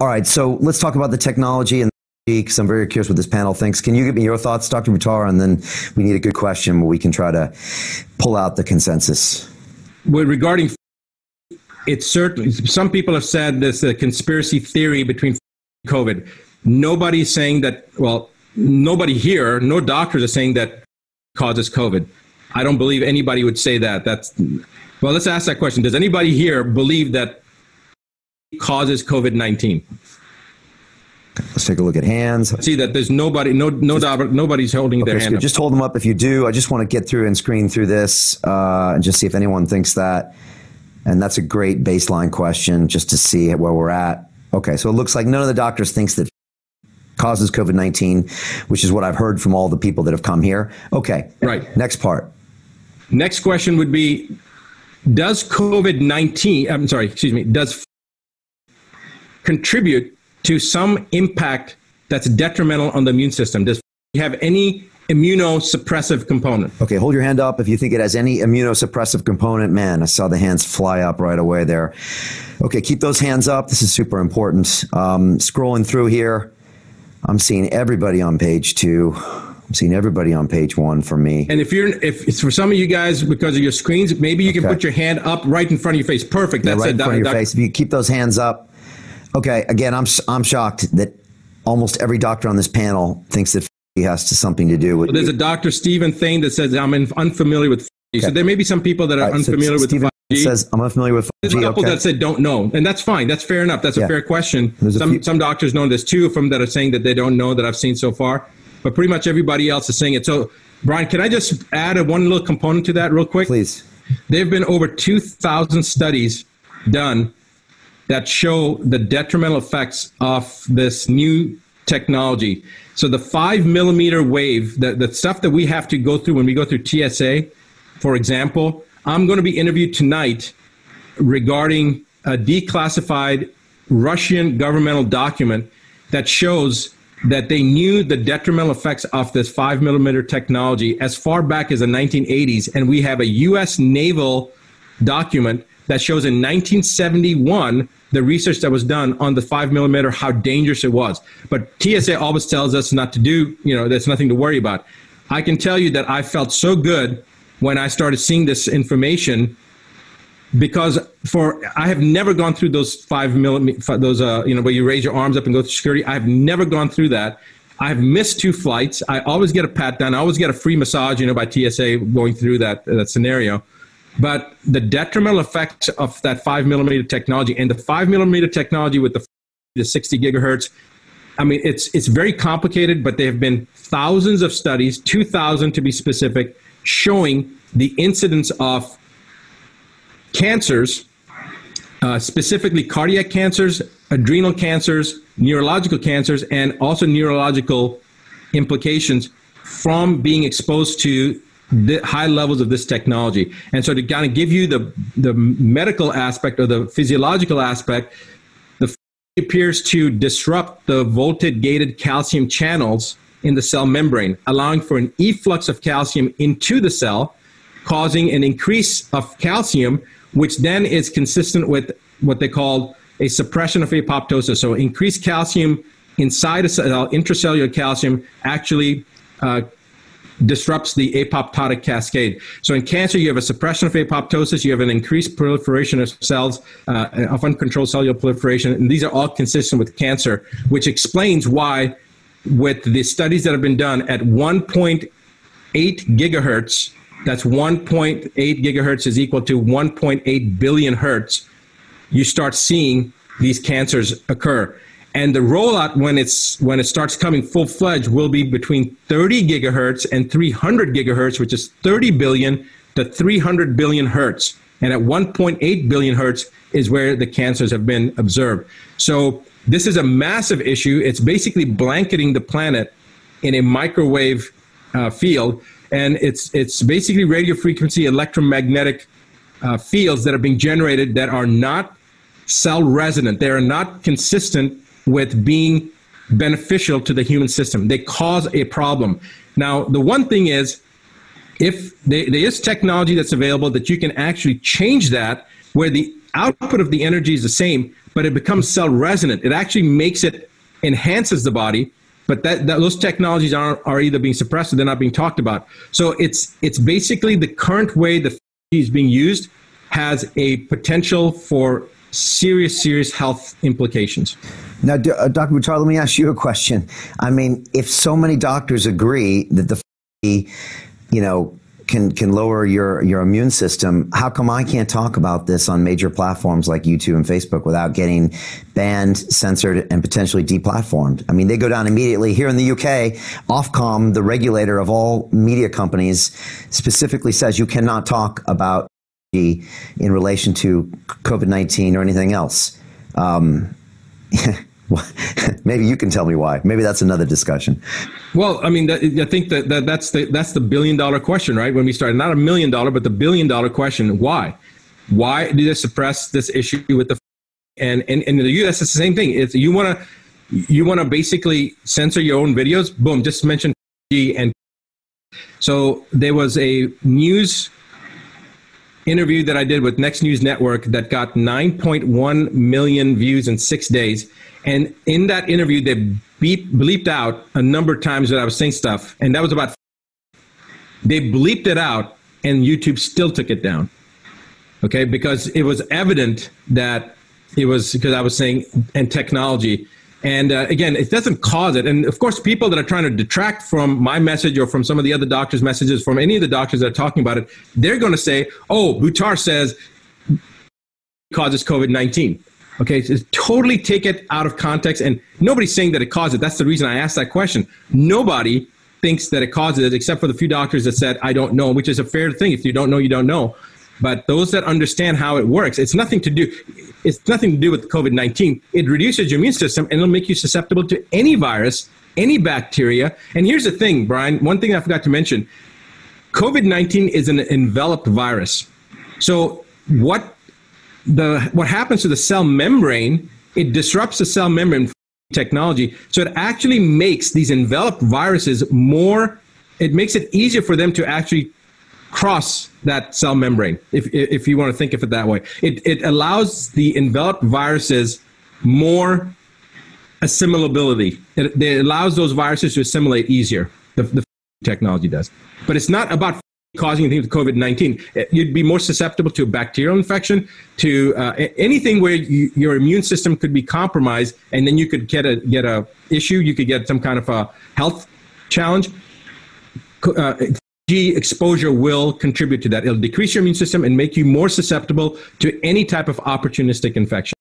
All right, so let's talk about the technology and because I'm very curious what this panel thinks. Can you give me your thoughts, Dr. Buttar, and then we need a good question where we can try to pull out the consensus. Well, regarding it's certainly, some people have said there's a conspiracy theory between COVID. Nobody's saying that, well, nobody here, no doctors are saying that causes COVID. I don't believe anybody would say that. Well, let's ask that question. Does anybody here believe that causes COVID-19? Let's take a look at hands. See that there's nobody, nobody's holding their hand up. Just hold them up if you do. I just want to get through and screen through this and just see if anyone thinks that. And that's a great baseline question just to see where we're at. Okay, so it looks like none of the doctors thinks that causes COVID-19, which is what I've heard from all the people that have come here. Okay, right. Next part. Next question would be, does COVID-19, does contribute to some impact that's detrimental on the immune system? Does it have any immunosuppressive component? Okay, hold your hand up if you think it has any immunosuppressive component. Man, I saw the hands fly up right away there. Okay, keep those hands up. This is super important. Scrolling through here, I'm seeing everybody on page 2. I'm seeing everybody on page 1 for me. And if it's for some of you guys, because of your screens, maybe you can put your hand up right in front of your face. Perfect. That's right in front of your face. If you keep those hands up. Okay, again, I'm shocked that almost every doctor on this panel thinks that he has something to do with. Well, there's a Dr. Stephen Thane that says I'm unfamiliar with 5G. So there may be some people that are unfamiliar with 5G. Says I'm unfamiliar with 5G. There's a couple that said don't know, and that's fine. That's fair enough. That's a fair question. Some doctors know. There's 2 of them that are saying that they don't know that I've seen so far, but pretty much everybody else is saying it. So, Brian, can I just add one little component to that real quick? Please. There have been over 2,000 studies done that show the detrimental effects of this new technology. So the 5 millimeter wave, the stuff that we have to go through when we go through TSA, for example, I'm going to be interviewed tonight regarding a declassified Russian governmental document that shows that they knew the detrimental effects of this 5 millimeter technology as far back as the 1980s. And we have a U.S. naval document that shows in 1971 the research that was done on the 5 millimeter, how dangerous it was. But TSA always tells us not to do, there's nothing to worry about. I can tell you that I felt so good when I started seeing this information, because I have never gone through those 5 millimeter, where you raise your arms up and go through security. I have never gone through that. I've missed 2 flights. I always get a pat down. I always get a free massage, by TSA going through that scenario. But the detrimental effects of that 5 millimeter technology, and the 5 millimeter technology with the 60 gigahertz, I mean, it's very complicated, but there have been thousands of studies, 2,000 to be specific, showing the incidence of cancers, specifically cardiac cancers, adrenal cancers, neurological cancers, and also neurological implications from being exposed to the high levels of this technology. And so to kind of give you the medical aspect or the physiological aspect, the appears to disrupt the voltage-gated calcium channels in the cell membrane, allowing for an efflux of calcium into the cell, causing an increase of calcium, which then is consistent with what they call a suppression of apoptosis. So increased calcium inside a cell, intracellular calcium, actually disrupts the apoptotic cascade. So in cancer, you have a suppression of apoptosis, you have an increased proliferation of cells, of uncontrolled cellular proliferation, and these are all consistent with cancer, which explains why with the studies that have been done at 1.8 gigahertz, that's 1.8 gigahertz is equal to 1.8 billion hertz, you start seeing these cancers occur. And the rollout, when it starts coming full-fledged, will be between 30 gigahertz and 300 gigahertz, which is 30 billion to 300 billion hertz. And at 1.8 billion hertz is where the cancers have been observed. So this is a massive issue. It's basically blanketing the planet in a microwave field. And it's basically radio frequency electromagnetic fields that are being generated that are not cell resident. They are not consistent with being beneficial to the human system. They cause a problem. Now, the one thing is, if there is technology that's available that you can actually change that, where the output of the energy is the same, but it becomes cell resonant. It actually enhances the body, but those technologies are either being suppressed or they're not being talked about. So it's basically the current way the is being used has a potential for serious health implications. Now, Dr. Buttar, let me ask you a question. I mean, if so many doctors agree that the can lower your immune system, how come I can't talk about this on major platforms like YouTube and Facebook without getting banned, censored, and potentially deplatformed? I mean, they go down immediately. Here in the UK, Ofcom, the regulator of all media companies, specifically says you cannot talk about in relation to COVID-19 or anything else. Maybe you can tell me why. Maybe that's another discussion. Well, I mean, I think that's the billion-dollar question, right? When we started, not $1 million, but the billion-dollar question: why? Why do they suppress this issue with the? And in the U.S., it's the same thing. It's you want to basically censor your own videos. Boom, just mention and. So there was a news interview that I did with Next News Network that got 9.1 million views in 6 days. And in that interview, they bleeped out a number of times that I was saying stuff. And that was about, they bleeped it out and YouTube still took it down. Okay, because it was evident that it was because I was saying, and technology. And again, it doesn't cause it. And of course, people that are trying to detract from my message or from some of the other doctors' messages, from any of the doctors that are talking about it, they're going to say, oh, Buttar says it causes COVID-19. Okay, so totally take it out of context. And nobody's saying that it caused it. That's the reason I asked that question. Nobody thinks that it causes it, except for the few doctors that said, I don't know, which is a fair thing. If you don't know, you don't know. But those that understand how it works, it's nothing to do with COVID-19. It reduces your immune system and it'll make you susceptible to any virus, any bacteria. And here's the thing, Brian, one thing I forgot to mention, COVID-19 is an enveloped virus. So what happens to the cell membrane, it disrupts the cell membrane technology. So it actually makes these enveloped viruses it makes it easier for them to actually cross that cell membrane, if you want to think of it that way. It allows the enveloped viruses more assimilability. It allows those viruses to assimilate easier, the technology does. But it's not about causing anything with COVID-19. You'd be more susceptible to a bacterial infection, to anything where your immune system could be compromised, and then you could get a issue, you could get some kind of a health challenge. Exposure will contribute to that. It'll decrease your immune system and make you more susceptible to any type of opportunistic infection.